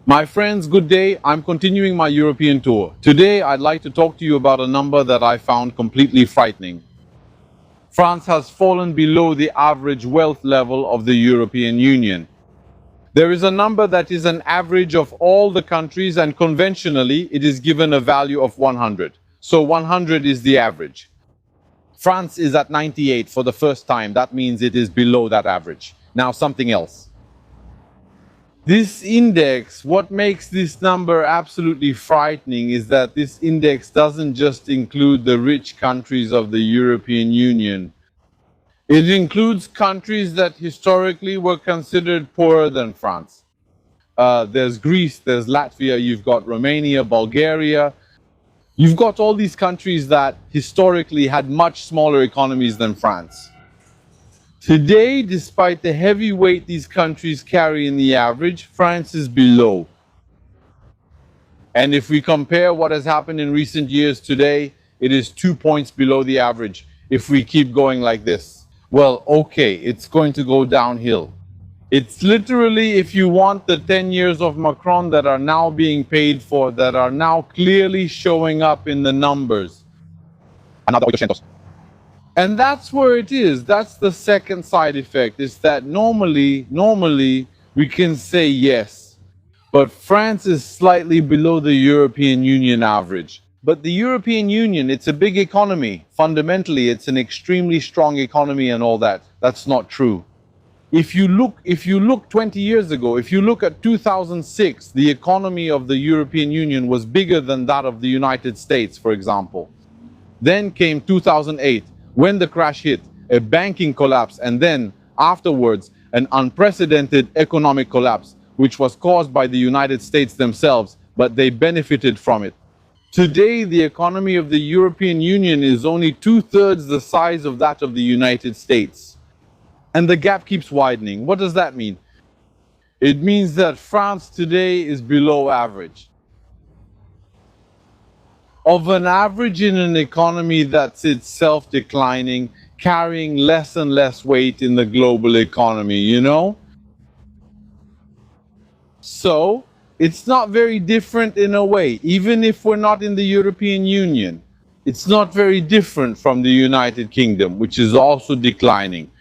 My friends, good day. I'm continuing my European tour. Today, I'd like to talk to you about a number that I found completely frightening. France has fallen below the average wealth level of the European Union. There is a number that is an average of all the countries, and conventionally, it is given a value of 100. So 100 is the average. France is at 98 for the first time. That means it is below that average. Now, something else. This index, what makes this number absolutely frightening is that this index doesn't just include the rich countries of the European Union. It includes countries that historically were considered poorer than France. There's Greece, there's Latvia, you've got Romania, Bulgaria. You've got all these countries that historically had much smaller economies than France. Today, despite the heavy weight these countries carry in the average, France is below. And if we compare what has happened in recent years today, it is 2 points below the average if we keep going like this. Well, okay, it's going to go downhill. It's literally, if you want, the 10 years of Macron that are now being paid for, that are now clearly showing up in the numbers. And that's where it is. That's the second side effect, is that normally we can say yes, but France is slightly below the European Union average. But the European Union, it's a big economy. Fundamentally, it's an extremely strong economy and all that. That's not true. If you look 20 years ago, if you look at 2006, the economy of the European Union was bigger than that of the United States, for example. Then came 2008. When the crash hit, a banking collapse, and then afterwards an unprecedented economic collapse, which was caused by the United States themselves, but they benefited from it. Today, the economy of the European Union is only 2/3 the size of that of the United States. And the gap keeps widening. What does that mean? It means that France today is below average. Of an average in an economy that's itself declining, carrying less and less weight in the global economy, you know? So, it's not very different in a way, even if we're not in the European Union. It's not very different from the United Kingdom, which is also declining.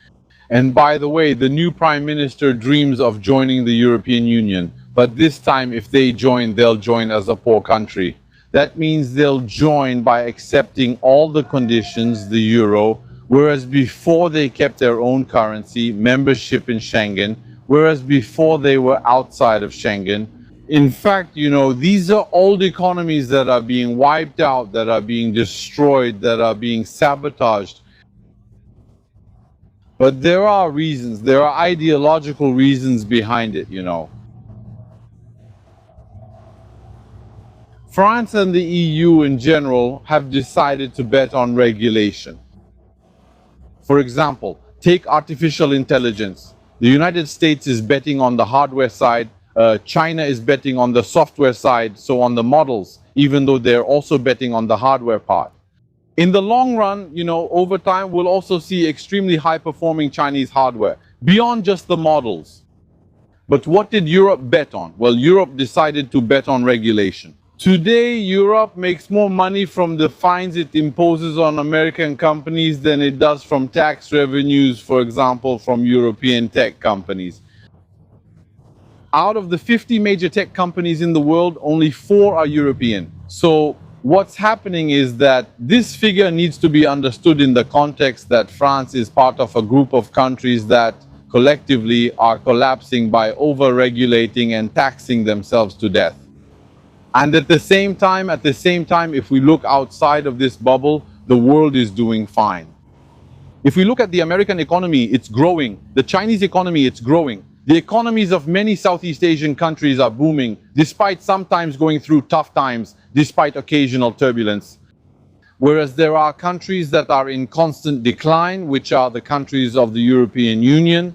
And by the way, the new Prime Minister dreams of joining the European Union, but this time if they join, they'll join as a poor country. That means they'll join by accepting all the conditions, the euro, whereas before they kept their own currency, membership in Schengen, whereas before they were outside of Schengen. In fact, you know, these are old economies that are being wiped out, that are being destroyed, that are being sabotaged. But there are reasons, there are ideological reasons behind it, you know. France and the EU in general have decided to bet on regulation. For example, take artificial intelligence. The United States is betting on the hardware side, China is betting on the software side, so on the models, even though they're also betting on the hardware part. In the long run, you know, over time, we'll also see extremely high-performing Chinese hardware, beyond just the models. But what did Europe bet on? Well, Europe decided to bet on regulation. Today, Europe makes more money from the fines it imposes on American companies than it does from tax revenues, for example, from European tech companies. Out of the 50 major tech companies in the world, only 4 are European. So what's happening is that this figure needs to be understood in the context that France is part of a group of countries that collectively are collapsing by over-regulating and taxing themselves to death. And at the same time, if we look outside of this bubble, the world is doing fine. If we look at the American economy, it's growing. The Chinese economy, it's growing. The economies of many Southeast Asian countries are booming, despite sometimes going through tough times, despite occasional turbulence. Whereas there are countries that are in constant decline, which are the countries of the European Union.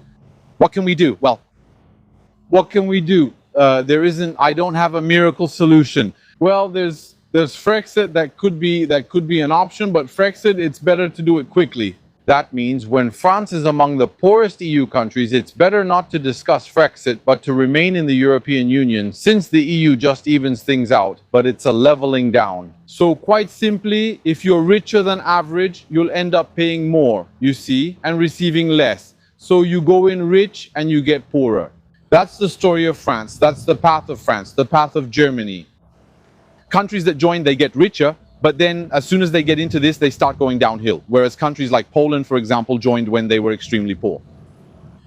What can we do? Well, what can we do? I don't have a miracle solution. Well, there's Frexit that could be an option, but Frexit, it's better to do it quickly. That means when France is among the poorest EU countries, it's better not to discuss Frexit, but to remain in the European Union, since the EU just evens things out, but it's a leveling down. So quite simply, if you're richer than average, you'll end up paying more, you see, and receiving less. So you go in rich and you get poorer. That's the story of France. That's the path of France, the path of Germany. Countries that join, they get richer, but then as soon as they get into this, they start going downhill. Whereas countries like Poland, for example, joined when they were extremely poor.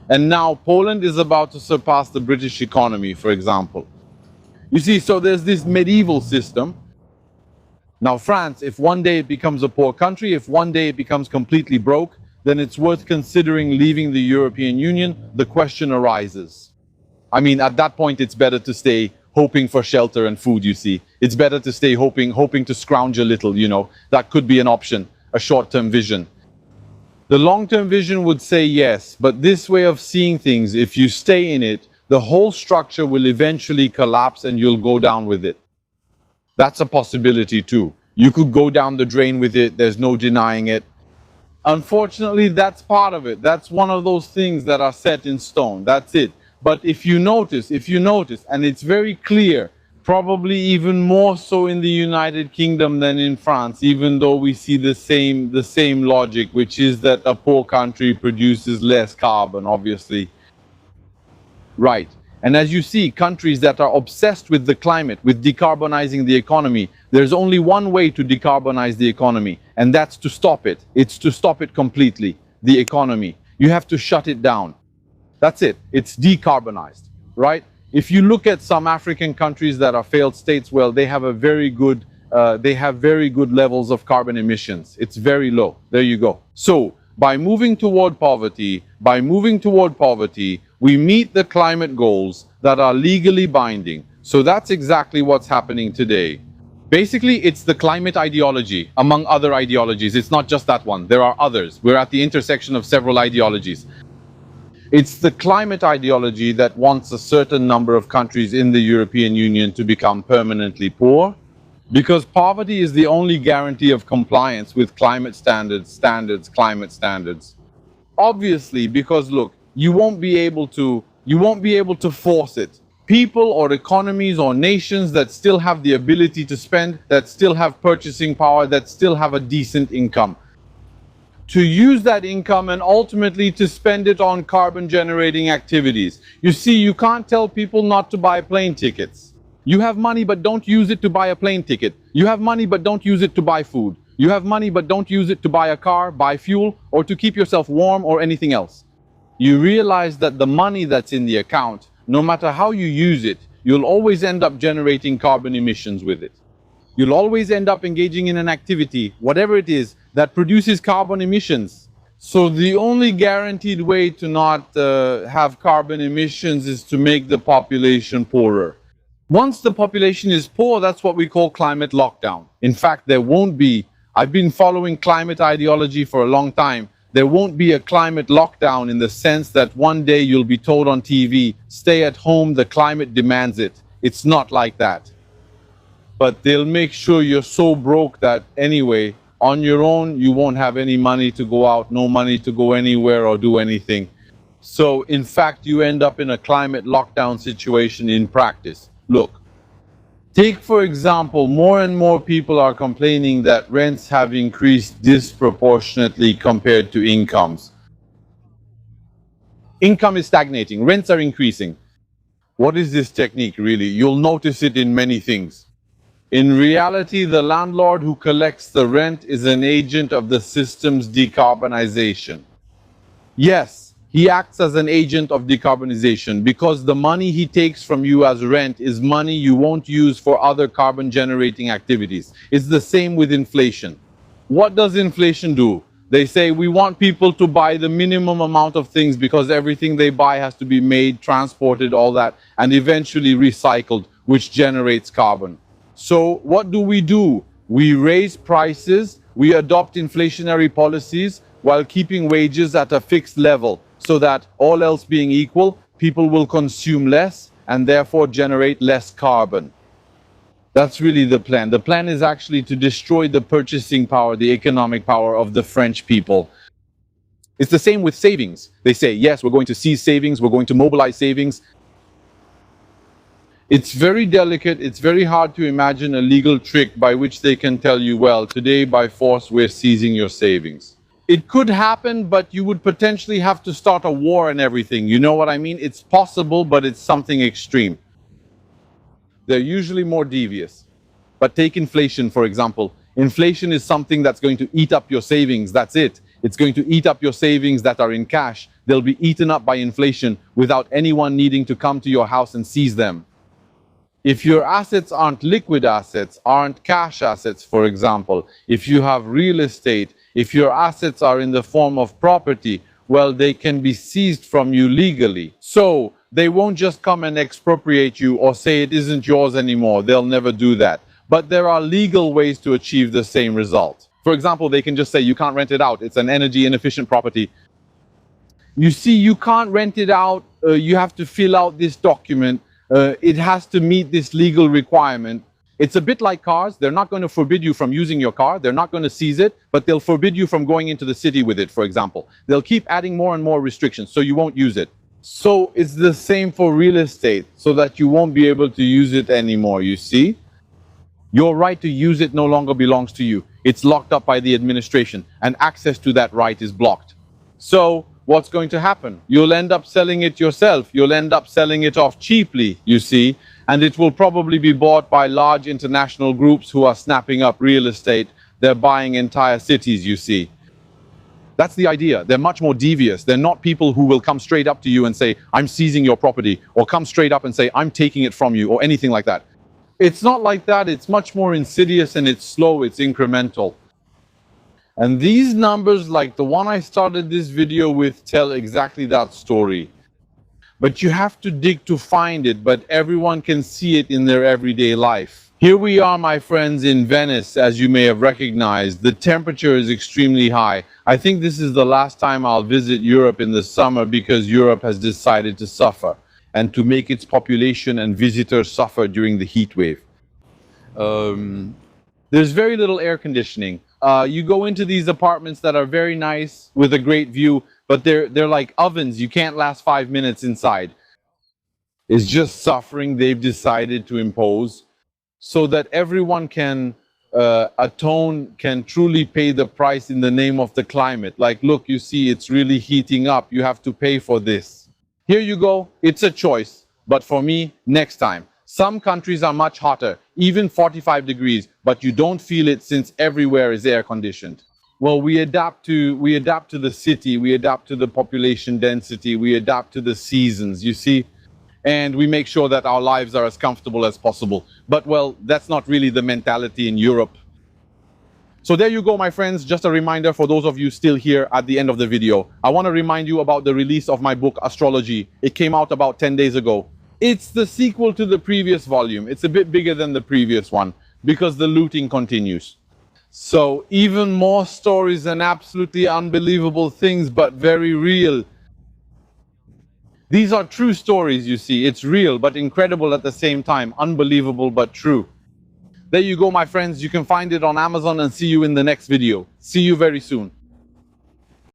And now Poland is about to surpass the British economy, for example. You see, so there's this medieval system. Now France, if one day it becomes a poor country, if one day it becomes completely broke, then it's worth considering leaving the European Union. The question arises. I mean, at that point, it's better to stay hoping for shelter and food, you see. It's better to stay hoping to scrounge a little, you know. That could be an option, a short-term vision. The long-term vision would say yes, but this way of seeing things, if you stay in it, the whole structure will eventually collapse and you'll go down with it. That's a possibility too. You could go down the drain with it, there's no denying it. Unfortunately, that's part of it. That's one of those things that are set in stone. That's it. But if you notice, and it's very clear, probably even more so in the United Kingdom than in France, even though we see the same logic, which is that a poor country produces less carbon, obviously. Right. And as you see, countries that are obsessed with the climate, with decarbonizing the economy, there's only one way to decarbonize the economy, and that's to stop it. It's to stop it completely, the economy. You have to shut it down. That's it. It's decarbonized, right? If you look at some African countries that are failed states, well, they have very good levels of carbon emissions. It's very low. There you go. So by moving toward poverty, we meet the climate goals that are legally binding. So that's exactly what's happening today. Basically, it's the climate ideology, among other ideologies. It's not just that one. There are others. We're at the intersection of several ideologies. It's the climate ideology that wants a certain number of countries in the European Union to become permanently poor, because poverty is the only guarantee of compliance with climate climate standards. Obviously, because look, you won't be able to force it. People or economies or nations that still have the ability to spend, that still have purchasing power, that still have a decent income, to use that income and ultimately to spend it on carbon generating activities. You see, you can't tell people not to buy plane tickets. You have money, but don't use it to buy a plane ticket. You have money, but don't use it to buy food. You have money, but don't use it to buy a car, buy fuel, or to keep yourself warm or anything else. You realize that the money that's in the account, no matter how you use it, you'll always end up generating carbon emissions with it. You'll always end up engaging in an activity, whatever it is, that produces carbon emissions. So the only guaranteed way to not have carbon emissions is to make the population poorer. Once the population is poor, that's what we call climate lockdown. In fact, there won't be, I've been following climate ideology for a long time, there won't be a climate lockdown in the sense that one day you'll be told on TV, stay at home, the climate demands it. It's not like that. But they'll make sure you're so broke that anyway, on your own, you won't have any money to go out, no money to go anywhere or do anything. So in fact, you end up in a climate lockdown situation in practice. Look, take for example, more and more people are complaining that rents have increased disproportionately compared to incomes. Income is stagnating, rents are increasing. What is this technique really? You'll notice it in many things. In reality, the landlord who collects the rent is an agent of the system's decarbonization. Yes, he acts as an agent of decarbonization because the money he takes from you as rent is money you won't use for other carbon generating activities. It's the same with inflation. What does inflation do? They say we want people to buy the minimum amount of things because everything they buy has to be made, transported, all that, and eventually recycled, which generates carbon. So what do? We raise prices, we adopt inflationary policies while keeping wages at a fixed level so that, all else being equal, people will consume less and therefore generate less carbon. That's really the plan. The plan is actually to destroy the purchasing power, the economic power of the French people. It's the same with savings. They say, yes, we're going to seize savings, we're going to mobilize savings. It's very delicate. It's very hard to imagine a legal trick by which they can tell you, well, today by force we're seizing your savings. It could happen, but you would potentially have to start a war and everything. You know what I mean? It's possible, but it's something extreme. They're usually more devious. But take inflation, for example. Inflation is something that's going to eat up your savings. That's it. It's going to eat up your savings that are in cash. They'll be eaten up by inflation without anyone needing to come to your house and seize them. If your assets aren't liquid assets, aren't cash assets, for example, if you have real estate, if your assets are in the form of property, well, they can be seized from you legally. So they won't just come and expropriate you or say it isn't yours anymore. They'll never do that. But there are legal ways to achieve the same result. For example, they can just say you can't rent it out. It's an energy inefficient property. You see, you can't rent it out. You have to fill out this document. It has to meet this legal requirement. It's a bit like cars. They're not going to forbid you from using your car. They're not going to seize it, but they'll forbid you from going into the city with it, for example. They'll keep adding more and more restrictions, so you won't use it. So it's the same for real estate, so that you won't be able to use it anymore, you see? Your right to use it no longer belongs to you. It's locked up by the administration, and access to that right is blocked. So what's going to happen? You'll end up selling it yourself. You'll end up selling it off cheaply, you see, and it will probably be bought by large international groups who are snapping up real estate. They're buying entire cities, you see. That's the idea. They're much more devious. They're not people who will come straight up to you and say, I'm seizing your property, or come straight up and say, I'm taking it from you, or anything like that. It's not like that. It's much more insidious, and it's slow, it's incremental. And these numbers, like the one I started this video with, tell exactly that story. But you have to dig to find it, but everyone can see it in their everyday life. Here we are, my friends, in Venice, as you may have recognized. The temperature is extremely high. I think this is the last time I'll visit Europe in the summer, because Europe has decided to suffer and to make its population and visitors suffer during the heat wave. There's very little air conditioning. You go into these apartments that are very nice with a great view, but they're like ovens. You can't last 5 minutes inside. It's just suffering they've decided to impose so that everyone can atone, can truly pay the price in the name of the climate. Like, look, you see, it's really heating up. You have to pay for this. Here you go. It's a choice. But for me, next time. Some countries are much hotter, even 45 degrees, but you don't feel it since everywhere is air conditioned. Well, we adapt to the city, we adapt to the population density, we adapt to the seasons, you see, and we make sure that our lives are as comfortable as possible. But, well, that's not really the mentality in Europe. So there you go, my friends. Just a reminder for those of you still here at the end of the video. I want to remind you about the release of my book, Astrology. It came out about 10 days ago. It's the sequel to the previous volume. It's a bit bigger than the previous one because the looting continues. So even more stories and absolutely unbelievable things, but very real. These are true stories, you see. It's real, but incredible at the same time. Unbelievable, but true. There you go, my friends. You can find it on Amazon, and see you in the next video. See you very soon.